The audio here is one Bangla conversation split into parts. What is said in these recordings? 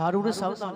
झाड़ू सावधान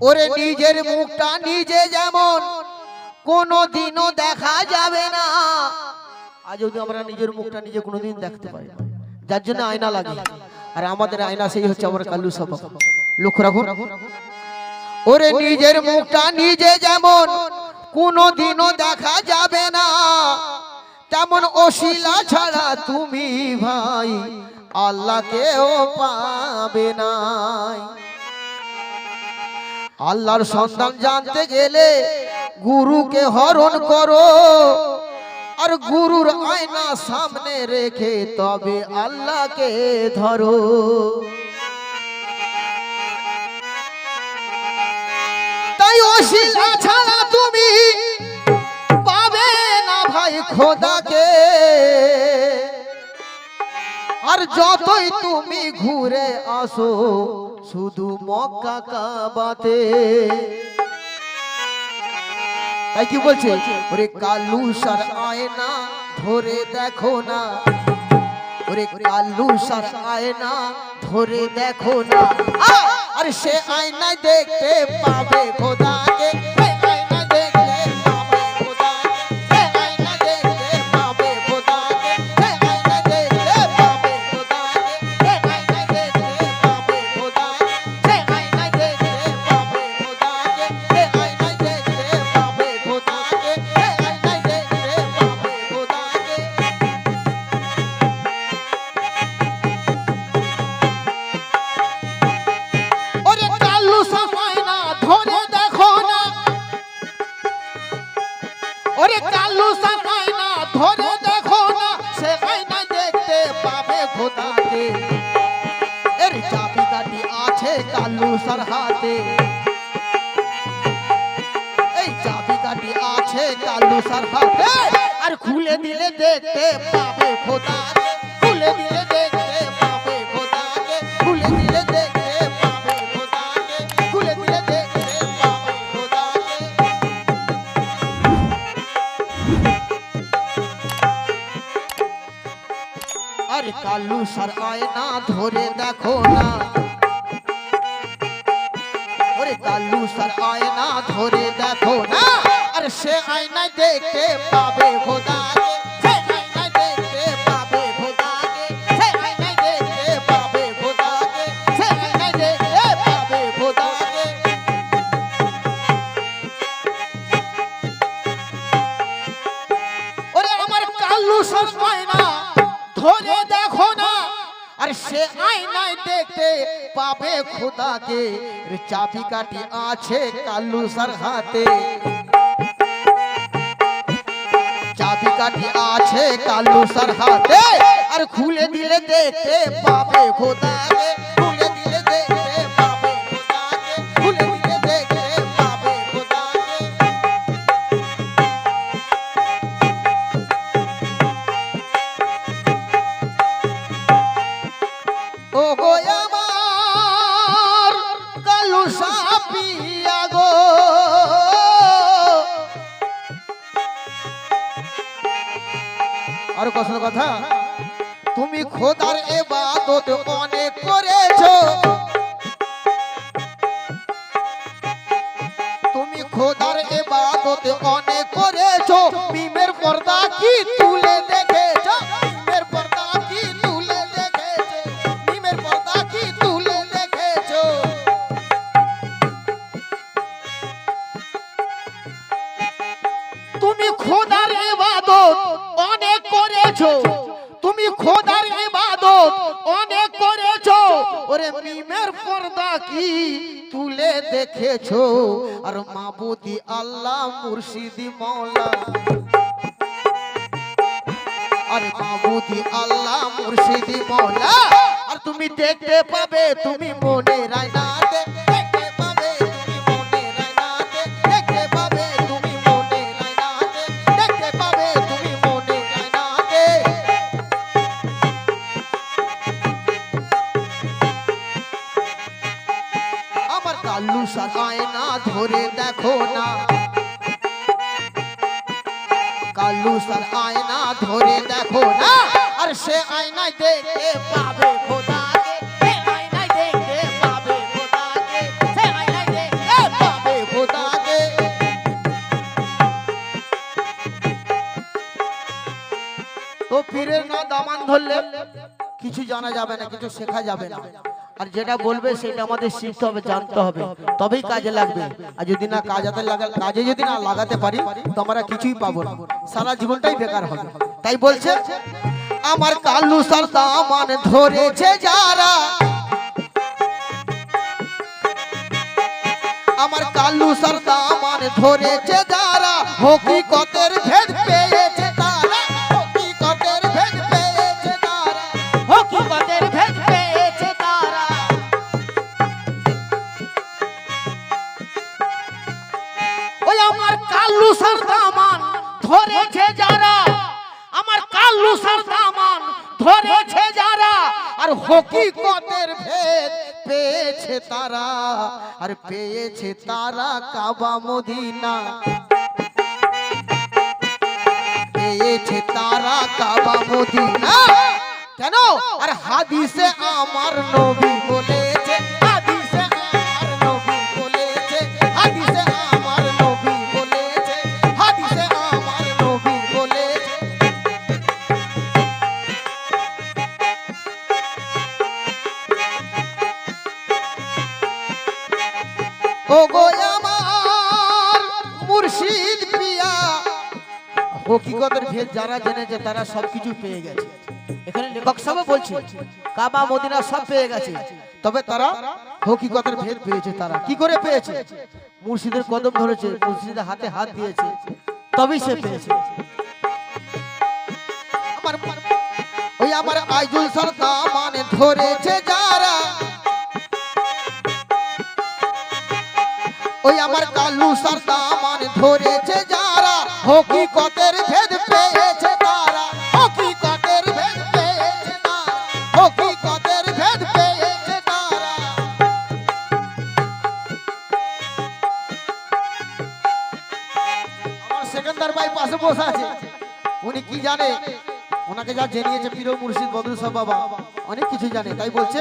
ওরে নিজের মুখটা নিজে যেমন কোনোদিনও দেখা যাবে না আজ যদি আমরা নিজের মুখটা নিজে কোনোদিন দেখতে পাই যার জন্য আয়না লাগে আর আমাদের আয়না সেই হচ্ছে আমার কালু সভা লক্ষ্য রাখুন ওরে নিজের মুখটা নিজে যেমন কোনোদিনও দেখা যাবে না তেমন ওসিলা ছাড়া তুমি ভাই আল্লাহকেও পাবে না আল্লাহর সন্ধান জানতে গেলে গুরুকে হরণ করো আর গুরুর আয়না সামনে রেখে তবে আল্লাহকে ধরো তাই ওসিলা ছাড়া তুমি পাবে না ভাই খোদাকে আর যতই তুমি ঘুরে আসো শুধু মক্কা কাবাতে তাই কি বলছে ওরে কালু সার আয়না ধরে দেখো না ওরে কালু সার আয়না ধরে দেখো না আর সে আয়নায় দেখতে পাবে খোদাকে কালু সার হাতে এই চাবিকাঠি আছে কালু সার হাতে আর খুলে দিলে দেখতে পাবে খোদাকে খুলে দিলে দেখতে পাবে খোদাকে খুলে দিলে দেখতে পাবে খোদাকে খুলে দিলে দেখতে পাবে খোদাকে আরে কালু সার আয়না ধরে দেখো না কালু সার আয়না ধরে দেখো না আর সে আয়নায় দেখতে পাবে খোদাকে সে আয়নায় দেখতে পাবে খোদাকে সে আয়নায় দেখতে পাবে খোদাকে সে আয়নায় দেখতে পাবে খোদাকে ওরে আমার কালু সার আয়না ধরে দেখো না আর সে আয়নায় দেখতে পাবে খোদাকে চাবিকাঠি আছে কালু সার হাতে চাবিকাঠি আছে কালু সার হাতে আর খুলে দিলে দেখতে পাবে খোদাকে খুলে দিলে দেখতে পাবে খোদাকে খুলে দিলে দেখতে পাবে খোদাকে ও গো আমার তুমি খোদার ইবাদত অনেক করেছো, তুমি খোদার ইবাদত অনেক করেছো, মিমের পর্দা কি তুলে দেখেছো, মিমের পর্দা কি তুলে দেখেছো, মিমের পর্দা কি তুলে দেখেছো। তুমি খোদার ইবাদত অনেক করেছো, তুমি খোদার ইবাদত অনেক করেছো, ওরে মিমের পর্দা কি তুলে দেখেছো। আর মাবুদি আল্লাহ মুর্শিদি মওলা, আর মাবুদি আল্লাহ মুর্শিদি মওলা, আর তুমি দেখতে পাবে তুমি মনের আয়নাতে, দেখতে পাবে তুমি মনের আয়নাতে, দেখতে পাবে তুমি মনের আয়নাতে, দেখতে পাবে তুমি মনের আয়নাতে। আমার কাল্লু সার আয়না ধরে দেখো না, কাল্লু সার আয়না ধরে দেখো না, আর সে আয়নায় দেখতে পাবে খোদাকে, সে আয়নায় দেখতে পাবে খোদাকে, সে আয়নায় দেখতে পাবে খোদাকে। তো পীরের না দামান ধরলে কিছু জানা যাবে না, কিছু শেখা যাবে না। আর যেটা বলবে সেটা আমাদের শিখতে হবে, জানতে হবে, তবেই কাজে লাগবে। আর যদি না কাজে যদি না লাগাতে পারি তো আমরা কিছুই পাবো না, সারা জীবনটাই বেকার হবে। তাই বলছে আমার কাল্লু সার দামান ধরেছে যারা, আমার কাল্লু সার দামান ধরেছে যারা, হকিকতের ভেদ পেয়েছে তারা, হকিকতের ভেদ পেয়েছে তারা, হকিকতের ভেদ পেয়েছে তারা। ওই আমার কাল্লু সার দামান ধরেছে যারা, আমার কাল্লু সার দামান ধরেছে যারা, আর হকিকতের ভেদ পেয়েছে তারা, আর পেয়েছে তারা কাবা মদিনা, পেয়েছে তারা কাবা মদিনা। কেন? আর হাদিসে আমার নবী বলেছে, হাদিসে আমার নবী বলেছে, হাদিসে আমার নবী বলেছে, হাদিসে আমার নবী বলেছে। ও গো আমার মুর্শিদ পিয়া, হকিকতের ভেদ যারা জেনেছে তারা সবকিছু পেয়ে গেছে। এখানে লেখক সব বলছে কাবা মদিনা সব পেয়ে গেছে, তবে তারা হকিকতের ভেদ পেয়েছে। তারা কি করে পেয়েছে? মুর্শিদের কদম ধরেছে, মুর্শিদের হাতে হাত দিয়েছে, তবেই সে পেয়েছে। আমার ওই আমার আইজুল সার দামান ধরেছে যারা, ওই আমার কাল্লু সার দামান ধরেছে যারা, হকিকতের ভেদ পেয়েছে তারা, হকিকতের ভেদ পেয়েছে তারা, হকিকতের ভেদ পেয়েছে তারা। আমার সেকেন্দার ভাই পাশে বসে আছে, উনি কি জানে? ওনাকে যা জেনিয়েছে পীর মুর্শিদ বদরুল সাহ বাবা, অনেক কিছু জানে। তাই বলছে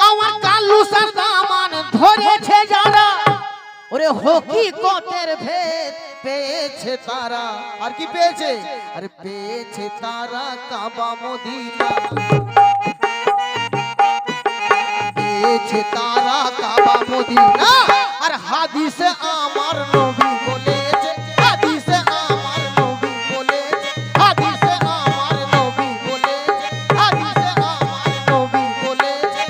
আমার কাল্লু সার দামান ধরেছে যারা, ওরে হকিকতের ভেদ পেয়েছে তারা। আর কি পেয়েছে? আরে পেয়েছে তারা কাবা মদিনা, পেয়েছে তারা কাবা মদিনা। আর হাদিসে আমার নবী বলেছে, হাদিসে আমার নবী বলেছে, হাদিসে আমার নবী বলেছে, হাদিসে আমার নবী বলেছে।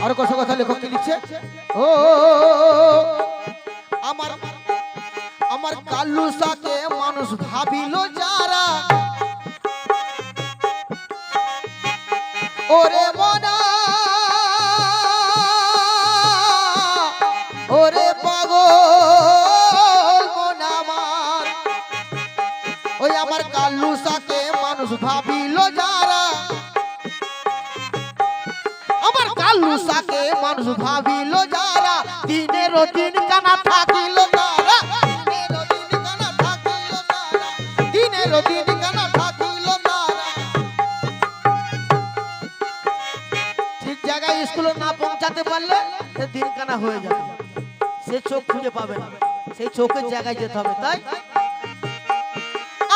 আরো কত কথা লেখক কি লিখছে? ও আমার আমার কাল্লু সাকে মানুষ ভাবিল যারা, ওরে মনা ওরে পাগল মন আমার, ওই আমার কাল্লু কালুসাকে মানুষ ভাবিল যারা, আমার কালুসাকে মানুষ ভাবিল যারা, দিনেরও দিন কানা থাকিল তারা, দিনেরও দিন কানা থাকিল তারা। ঠিক জায়গায় স্কুলে না পৌঁছাতে পারলে সে দিন কানা হয়ে যাবে, সে চোখ খুঁজে পাবে না, সেই চোখের জায়গায় যেতে হবে। তাই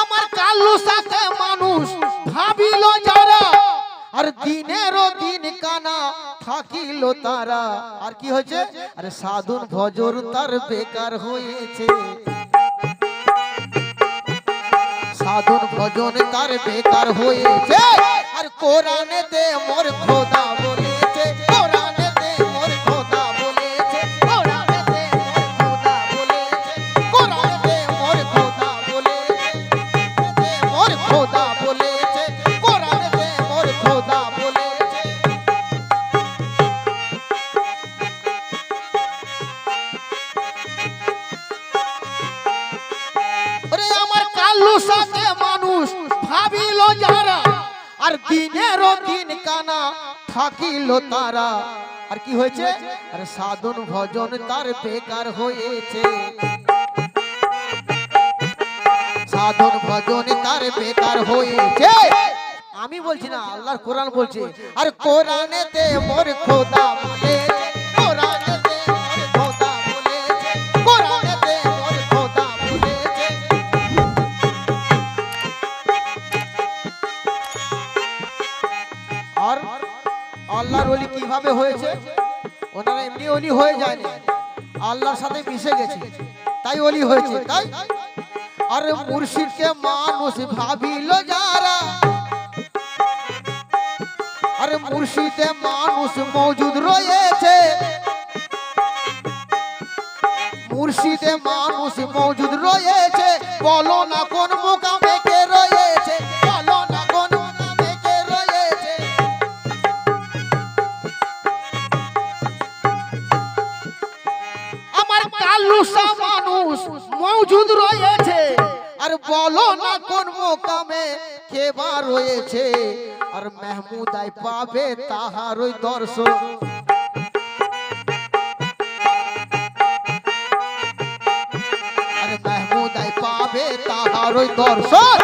আমার কালুসাকে মানুষ ভাবিল যারা, আর দিনেরও দিন কানা থাকিল তারা। আর কি হয়েছে? আরে সাধন ভজন তার বেকার হয়েছে, সাধন ভজন তার বেকার হয়েছে। আর কোরআনেতে মোর খোদা বলেছে, কোরআনেতে মোর খোদা বলেছে, কোরআনেতে মোর খোদা বলেছে, কোরআনেতে মোর খোদা বলেছে, মোর খোদা বলেছে, কোরআনেতে মোর খোদা বলেছে। ওরে আমার কালুসাকে মানুষ ভাবিল যারা, আর দিনেরও দিন কানা থাকিল তারা। আর কি হয়েছে? আর সাধন ভজন তার বেকার হয়েছে, সাধন ভজন তার বেকার হয়েছে। আমি বলছি না, আল্লাহর কোরআন বলছে। আর কোরআনেতে মোর খোদা বলেছে, কোরআনেতে মোর খোদা বলেছে, কোরআনেতে মোর খোদা বলেছে। আর আল্লাহর ওলি কিভাবে হয়েছে? ওনারা এমনি ওলি হয়ে যায়নি, আল্লাহর সাথে মিশে গেছে, তাই ওলি হয়েছে। তাই আর মুর্শিদকে মানুষ ভাবিল যারা, আরে মুর্শিদে মানুষ মওজুদ রয়েছে, মুর্শিদে মানুষ মওজুদ রয়েছে। বলো না কোন মুকামে কে রয়েছে, বলো না কোন মুকামে কে রয়েছে। আমার কালুসা মানুষ মওজুদ রয়েছে, আর বলো না কোন মুকামে কে বা রয়েছে। আর মেহমুদাই পাবে তাহারই দর্শন, আর মেহমুদাই পাবে তাহারই দর্শন।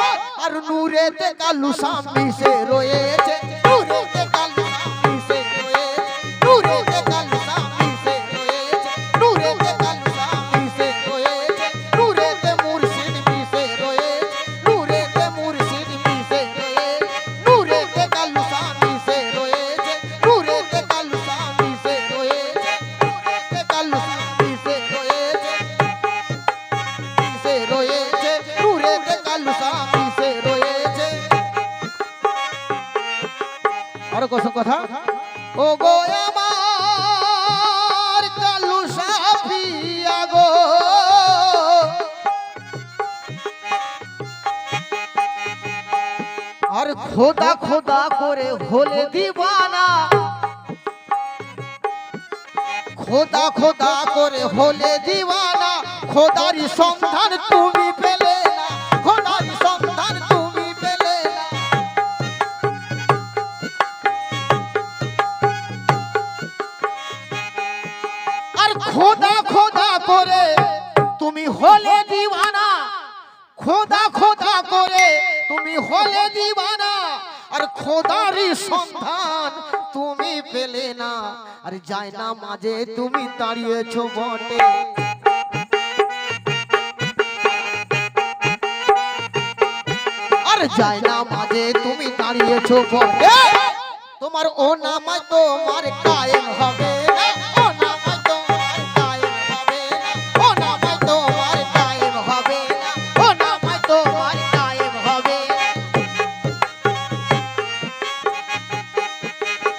আর নূরেতে কালুসা মিশে রয়েছে, নূরেতে কালুসা মিশে রয়েছে, নূরেতে কালুসা মিশে রয়েছে, নূরেতে কালুসা মিশে রয়েছে, নূরেতে মুর্শিদ মিশে রয়েছে, নূরেতে মুর্শিদ মিশে রয়েছে, নূরেতে কালুসা মিশে রয়েছে, নূরেতে কালুসা মিশে রয়েছে, নূরেতে কালুসা মিশে রয়েছে, মিশে রয়েছে, নূরেতে কালুসা মিশে রয়েছে। আরো কত কথা। ও গো আমার কালুসা পিয়া গো, আর খোদা খোদা করে হলে দিবানা, খোদা খোদা করে হলে দিবানা। খোদারি সন্ধান তুমি পেলে না, খোদারি সন্ধান তুমি পেলে না। আর খোদা খোদা করে তুমি হলে দিবানা, খোদা খোদা করে তুমি হলে দিবানা। আর খোদারি সন্ধান তুমি পেলে না। আর যায় না মাঝে তুমি দাঁড়িয়েছো বটে, আর যায় না মাঝে তুমি দাঁড়িয়েছো বটে। তোমার ও নামাজ তোমার কায়েম হবে না, ও নামাজ তোমার কায়েম হবে না, ও নামাজ তোমার কায়েম হবে না, ও নামাজ তোমার কায়েম হবে না।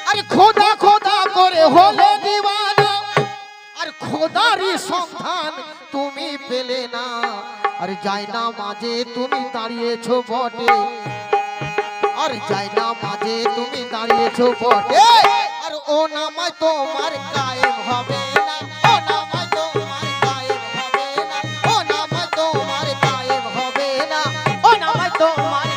আর খোদা খোদা করে হলে দিবানা, আর খোদারি সন্ধান তুমি পেলে না। আর যায় না মাঝে তুমি দাঁড়িয়েছো বটে, আর যায় না মাঝে তুমি দাঁড়িয়েছো বটে। আর ও নামাজ তোমার কায়েম হবে না, ও নামাজ তোমার কায়েম হবে না, ও নামাজ তোমার কায়েম হবে না, ও নামাজ তোমার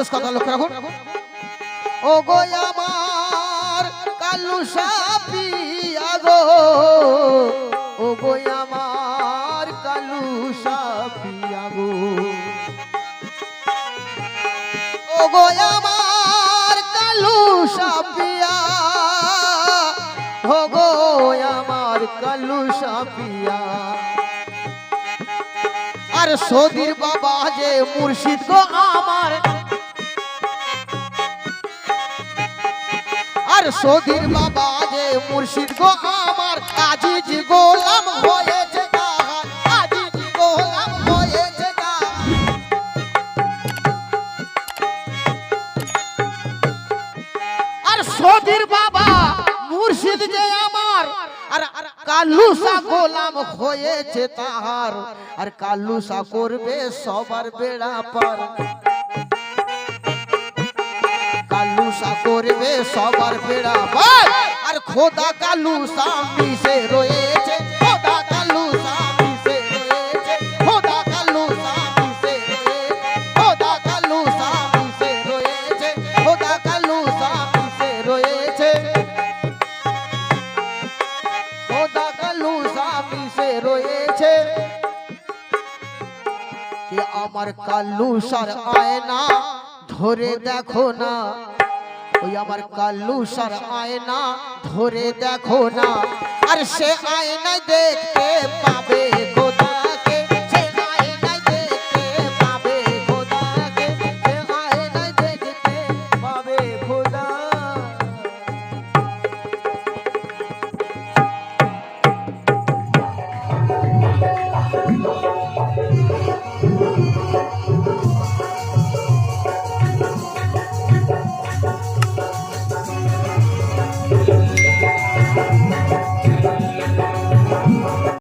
শেষ কথা লক্ষ্য রাখুন। ও গো আমার কালু সাপিয়া গো, ও গো আমার কালু সাপিয়া গো, ও গো আমার কালু সাপিয়া, ও গো আমার কালু সাপিয়া। আর সদীর বাবা যে মুর্শিদ গো আমার, আর সদীর বাবা যে মুর্শিদ গো আমার, আজিজ গোলাম হয়েছে তাহার, আজিজ গোলাম হয়েছে তাহার। আর সদীর বাবা মুর্শিদ যে আমার, আর কালুসা গোলাম হয়েছে তাহার, আর কালুসা করবে সবার বেড়া পার, কালুসা করবে সবার বেড়া পার। আর খোদা কালুসা মিশে রয়েছে, খোদা কালুসা মিশে রয়েছে, খোদা কালুসা মিশে রয়েছে, খোদা কালুসা মিশে রয়েছে, খোদা কালুসা মিশে রয়েছে, খোদা কালুসা মিশে রয়েছে। কি আমার কালুসার আয়না ধরে দেখো না, ওই আমার কালুসার আয়না ধরে দেখো না, আর সে আয়নায় দেখতে পাবে।